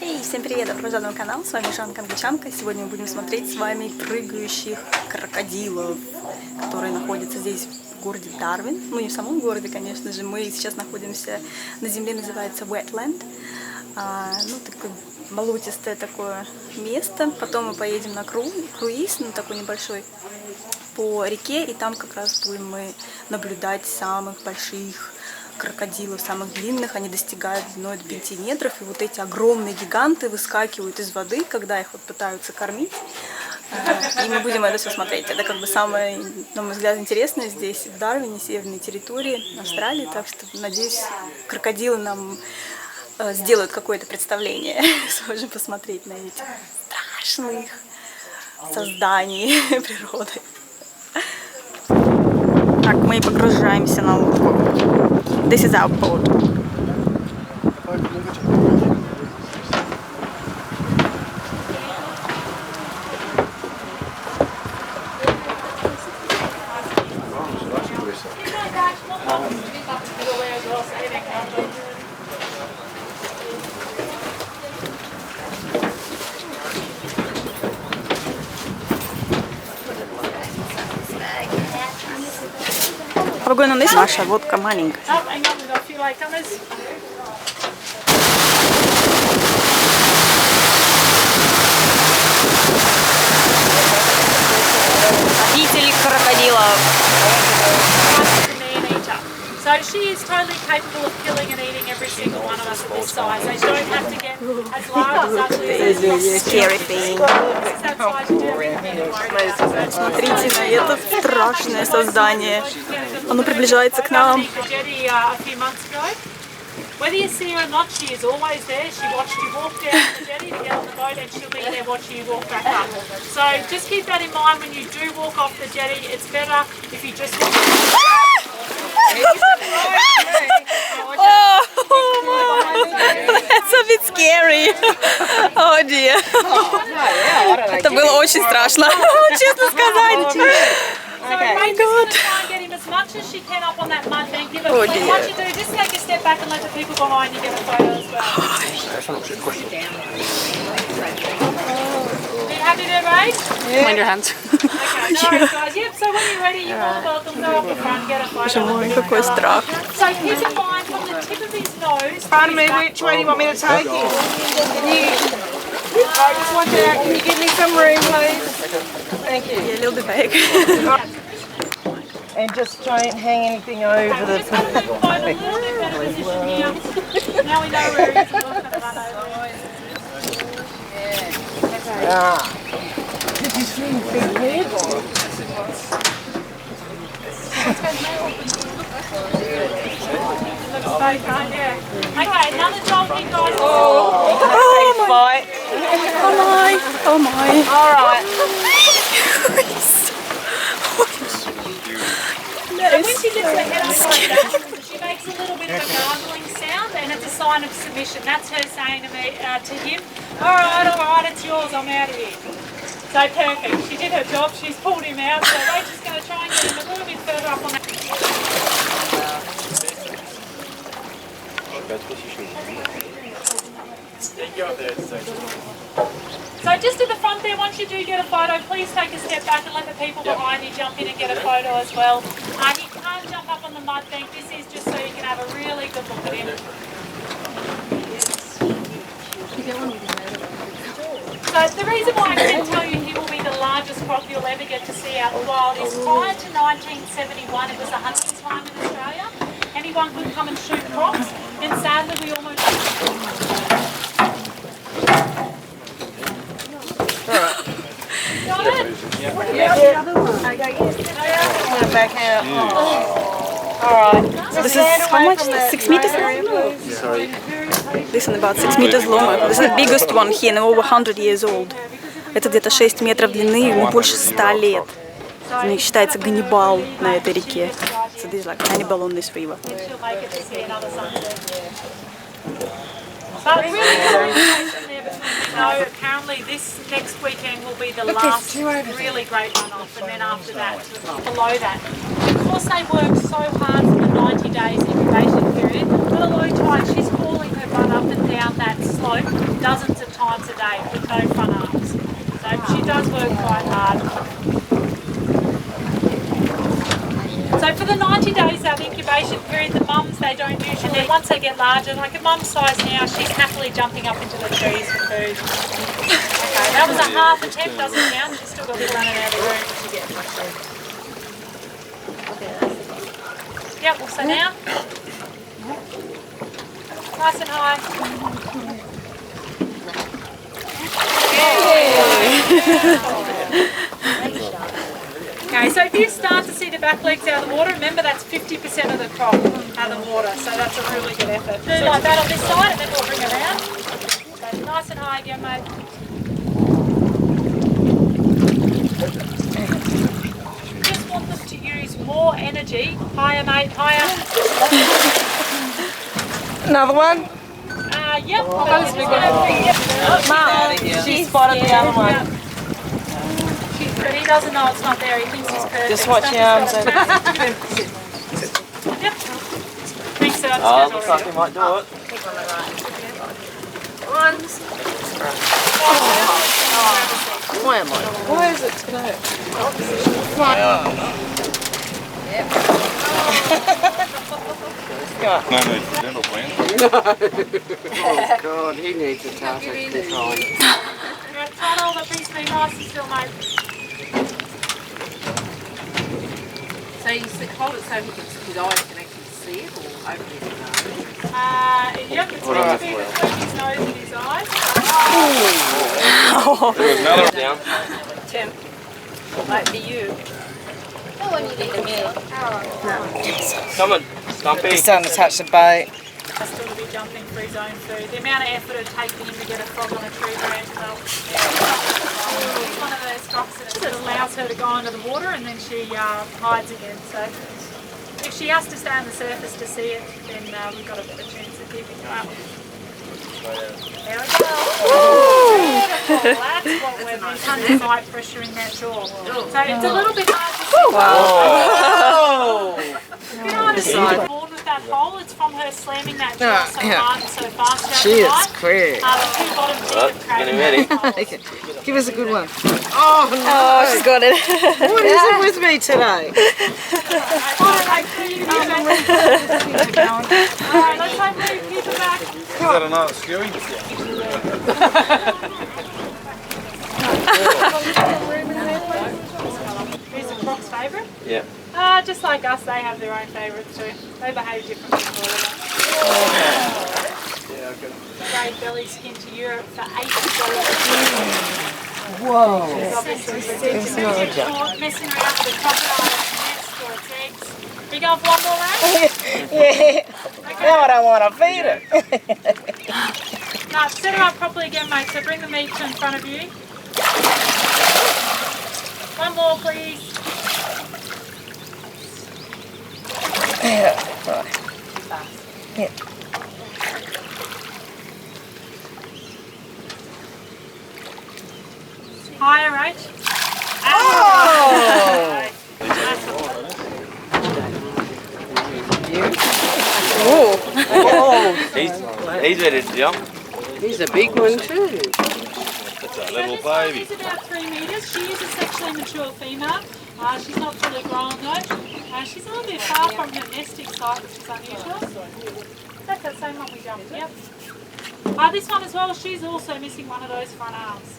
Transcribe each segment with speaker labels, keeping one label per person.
Speaker 1: Эй, всем привет! Добро пожаловать на канал, с вами Англичанка. Сегодня мы будем смотреть с вами прыгающих крокодилов, которые находятся здесь в городе Дарвин. Ну, не в самом городе, конечно же, мы сейчас находимся на земле, называется wetland. Ну, такое болотистое такое место. Потом мы поедем на круиз, ну, такой небольшой, по реке, и там как раз будем мы наблюдать самых больших крокодилов, самых длинных. Они достигают длиной до 5 метров, и вот эти огромные гиганты выскакивают из воды, когда их вот пытаются кормить. И мы будем это все смотреть. Это как бы самое, на мой взгляд, интересное здесь, в Дарвине, северной территории Австралии. Так что, надеюсь, крокодилы нам сделают какое-то представление. Сможем посмотреть на этих страшных созданий природы. Так, мы погружаемся на лодку. This is our boat. Наша водка маленькая. Видели крокодилов.
Speaker 2: So she is totally capable of killing and eating every single one of us at this size. They don't have to get as large as ugly as
Speaker 1: Scary thing. Смотрите на это страшное создание. Оно приближается к нам.
Speaker 2: Whether you see her or not, she is always there. She watched you walk down the jetty to get on the boat, and she'll be there watching you walk back up. So just keep that in mind when you do walk off the jetty. It's better if you just walk.
Speaker 1: Oh, that's a bit scary. Oh dear. Это было очень страшно, честно сказать.
Speaker 2: So Rachel's going to try and get him as much as she can up on that mud bank. Give it what you do, just take a step back and let the people behind you get a photo as well. Are you happy there, Ray?
Speaker 1: Mind your hands.
Speaker 2: Okay, no worries, guys. Yep, so when you're ready, you're more welcome. Go up the front, get a photo.
Speaker 1: Какой страх.
Speaker 2: So keep in mind, from the tip of his nose...
Speaker 3: Pardon me, which way do you want me to take you? I just want you out. Can you give me some room, please? Thank you.
Speaker 1: Yeah, a little bit big.
Speaker 3: And just don't hang anything over the...
Speaker 2: Just want to find a little bit better position here. Now we know where he is. We're not going to run over him.
Speaker 3: Did you see the big head?
Speaker 2: Okay, another dolphin, guys.
Speaker 1: Oh my. Oh my. Oh my.
Speaker 3: All right.
Speaker 2: So when she lifts her head up like that, she makes a little bit of a gargling sound, and it's a sign of submission. That's her saying to me, to him, all right, it's yours, I'm out of here. So perfect. She did her job. She's pulled him out. So we're just going to try and get him a little bit further up on that. So just at the front there, once you do get a photo, please take a step back and let the people behind you jump in and get a photo as well. You can't jump up on the mud bank. This is just so you can have a really good look at him. So the reason why I can tell you he will be the largest croc you'll ever get to see out in the wild is prior to 1971, it was a hunting time in Australia. Anyone could come and shoot crocs, and sadly we almost... Got it?
Speaker 3: Back out. All right.
Speaker 1: This is how much? 6 meters long?
Speaker 4: Sorry.
Speaker 1: This is about 6 meters long. This is the biggest one here, and over 100 years old. Это где-то 6 метров длины, ему больше 100 лет. У них считается ганнибал на этой реке. So this is like cannibal on this river.
Speaker 2: But really, apparently this next weekend will be the last really great runoff, and then after that, below that. Because they work so hard for the 90 days incubation period, but a low tide, she's hauling her butt up and down that slope, doesn't day with no front arms. So she does work quite hard. So for the 90 days, that incubation period, the mums, they don't usually, once they get larger, like a mum's size now, she's happily jumping up into the trees for food. Okay, that was a half attempt, doesn't count, she's still got a little running out of the room to get. Yep, also now. Nice and high. Okay, so if you start to see the back legs out of the water, remember that's 50% of the croc out of the water, so that's a really good effort. Do like that on this side and then we'll bring it around. So nice and high again, mate. Just want them to use more energy. Higher, mate, higher.
Speaker 3: Another one?
Speaker 2: Yep.
Speaker 3: Mum, she spotted the other one.
Speaker 2: But he doesn't know it's not there. He thinks he's perfect.
Speaker 3: Just watch your arms.
Speaker 2: Yep. Thanks, sir.
Speaker 4: Looks like he might do it.
Speaker 3: Where am I? Where is it today?
Speaker 5: No need for dental plan.
Speaker 3: Oh God, he needs a tartar control.
Speaker 2: Try to hold that piece being nice and still, mate.
Speaker 6: So you hold it so his eyes can actually see it, or over his nose?
Speaker 2: Yep, it's meant to be between his nose and his eyes.
Speaker 4: There was another down.
Speaker 6: Tim, might be you.
Speaker 4: Come on, Stumpy.
Speaker 3: He's starting to touch the bait.
Speaker 2: Still to be jumping for his own food. The amount of effort it takes him to get a frog on a tree branch, well, it's one of those crocs that allows her to go under the water and then she hides again. So if she has to stay on the surface to see it, then we've got a better chance of keeping her up. There we go. Beautiful. That's what we're doing. Tons of light pressure in that jaw. So it's a little bit hard to see.
Speaker 3: Wow.
Speaker 2: If you notice she's born with that hole, it's from her slamming that jaw so hard and so fast.
Speaker 3: She is quick.
Speaker 2: The two bottom teeth are
Speaker 4: Getting ready.
Speaker 3: Okay. Give us a good one. Oh no!
Speaker 1: Oh, she's got it.
Speaker 3: What is it with me today?
Speaker 2: Alright, let's hope we keep it back.
Speaker 5: Is that another skewy?
Speaker 2: Who's the croc's favourite?
Speaker 4: Yeah.
Speaker 2: Just like us, they have their own favourites too. They behave differently for them. Grey belly skin to Europe for $80.
Speaker 3: Whoa!
Speaker 2: She's obviously messing around with the crocodile nest or its eggs. Are you going for one more round?
Speaker 3: Yeah. Now I don't want to feed it.
Speaker 2: No, set her up properly again, mate. So bring the meat to in front of you. One more, please.
Speaker 3: Yeah. Right. Yeah.
Speaker 2: Higher, right?
Speaker 3: Oh!
Speaker 4: He's ready to jump.
Speaker 3: He's a big one too.
Speaker 5: That's a little baby.
Speaker 2: She's about 3 metres. She is a sexually mature female. She's not fully grown though. She's a little bit far from her nesting site, which is unusual. That's that same one we jumped, yep. This one as well, she's also missing one of those front arms.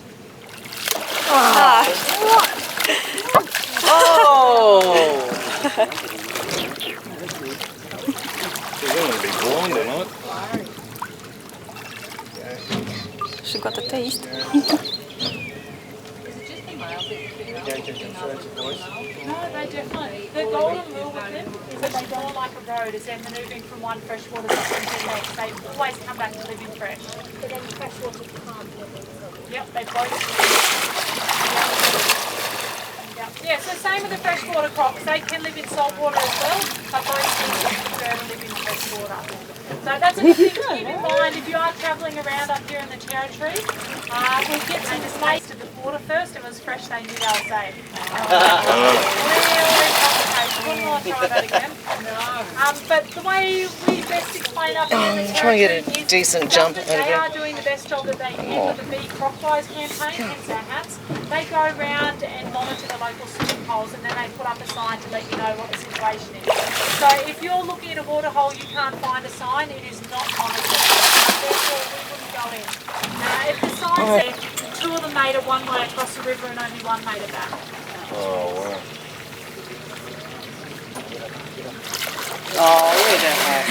Speaker 3: Oh!
Speaker 5: She's going to be blind or not.
Speaker 1: She got a taste.
Speaker 2: No, they definitely. The golden rule with them is that they don't like a road as they're manoeuvring from one freshwater system to the next. They always come back to living fresh. But then the freshwater can't. Yep, they both. Yep. Yeah, so same with the freshwater crocs. They can live in salt water as well, but both species prefer to live in freshwater. So that's a good thing to keep in mind if you are travelling around up here in the territory. We'll get to the space to the water first and was fresh, they knew they were safe. Really complicated. Wouldn't want to try that again. But the way we best explain up here in the
Speaker 3: Try and get a
Speaker 2: territory is
Speaker 3: decent jump out of
Speaker 2: they
Speaker 3: it.
Speaker 2: are doing the best job that they can with the Be Crocwise campaign, hence our hats. They go around and monitor the local swimming holes and then they put up a sign to let you know what the situation is. So if you're looking at a water hole you can't find a sign, it is not monitored. Therefore we wouldn't go in. If the sign said 2 of them made it one way across the river and only 1 made it back.
Speaker 5: Oh, wow.
Speaker 3: Oh, look at that.